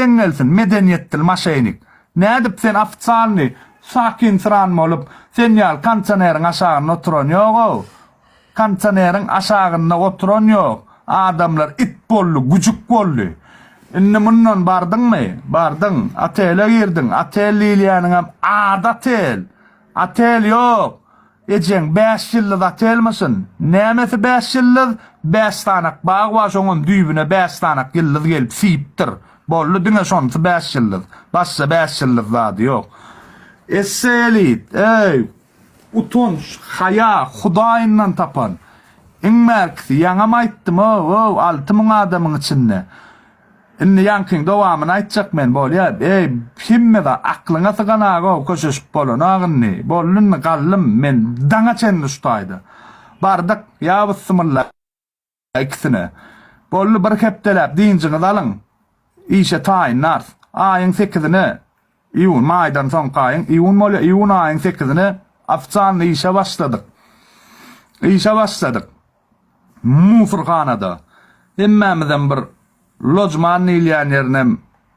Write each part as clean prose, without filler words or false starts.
medeniyetden gelsin, medeniyettil maşaynik. Ne edip sen afsalni, sakin sıran olup, sen yal kancanerin aşağına oturan yok o. Kancanerin aşağına oturan yok. Adamlar it bollu, gücük bollu. Inni mundan bardın mı? Bardın. Atele girdin. Atel liliyanın atel. Atel yok. Ecen 5 yıllık atel misin? Nemesi 5 yıllık? 5 tanak bağ var onun düğübüne 5 tanak yıllık gelip siyiptir. Bollu düne sonrası 5 yıllık. Başsa 5 yıllık vardı yok. Esselit. Utunç, haya, Hudayından tapan. İnmerkisi yanama aittim o 6.000 adamın içinde. Inni yankın devamını aitacak men bol ya. Himme da aklına sıkan o koşuş bolun ağınni. Bolun kallım men dana çenni ustaydı. Bardak ya bismillah ikisine. Bollu bir keptelep dinciniz alın. İşe tayin nar. Ayın 8'ini İyun maydan son kayın. İyun ayın 8'ini afsanlı işe başladık. Mufurhanada. Emmemizden bir lojman iliyan yerine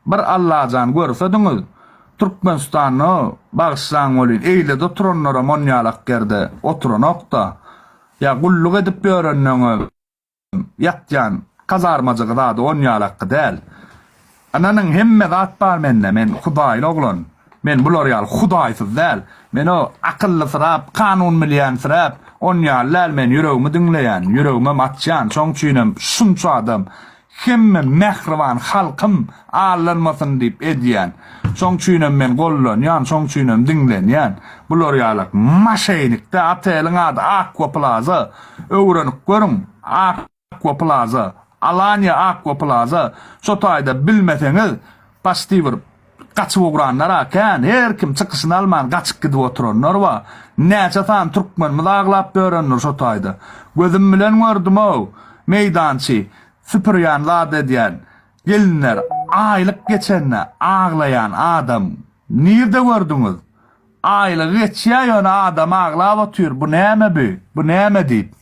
bir Allah'can görsediniz. Türkmenistan'ı bağışlan olun. Eyle oturanlara monyalak gerde. Oturan okta. Ya gulluk edip görünün. Yatyan kazarmacığı da onyalak değil. Ananın hemme zat bar menne. Men Hudaylı oğlun. Men bular yal Hudaysız değil. Men o akıllı sırap, kanun milyan sırap. Onyallar men yüreğimi dinleyen, yüreğime matçan, çoğunçuyunum şunçu adam. Hemme mehrivan halkım ağlanmasın deyip ediyen. Çoğunçuyunum men gollun yan, çoğunçuyunum dinlen yan. Bular yalak maşaynikte atelin adı Aqua Plaza. Öğrenip görün Aqua Plaza. Alanya Aqua Plaza. Sotayda bilmeseniz pastivir kaçıp uğranlara kan her kim çıkışını alman kaçıp gidip oturanlar var. Neçe tan Türkmen ağlap görünür sotayda. Gözüm bilen gördüm o. Meydançı süpüryanlar dediyen gelinler aylık geçenler ağlayan adam. Nerede gördünüz? Aylık geçiyor adam ağlap oturuyor. Bu ne mi bu? Bu ne mi deyip?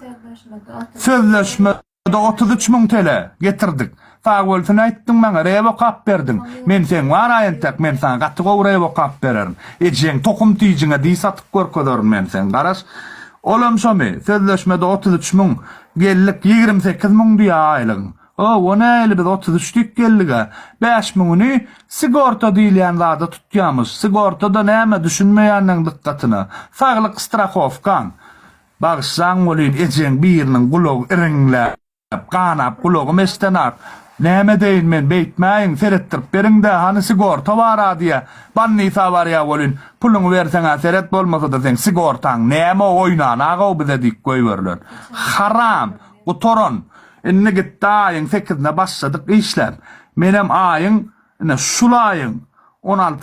Sözleşmede 33.000 TL getirdik. Fagolfuna aittin bana revo kap verdin. Men sen var ayentek men sana katıgo revo kap veririm. Ecen tokum tiyicine di satık korkudorum men sen karas. Olam şomi sözleşmede 33.000 gellik 28.000 diye aylığın. O ne eli biz 33'lük gelliğe 5.000'ını sigorta diýilýänlerde tutýamyz. Sigortada näme düşünmeýänniň dikkatini. Sağlyk strahowkan. Bagşan bolýan ejeng biriniň gulagy iriňläp, ganap gulagy mestenak. Näme deýin men beýtmäýin seretdirip beriň de hani sigorta bara diýe. Bannisa var ya bolýan. Puluňy berseňä seret bolmasa da sen sigortaň näme oýnan aga bize dik goýberler. Haram, utoron. Inni gitti ayın 8'ine başladık işler. Menem ayın, şulayın 16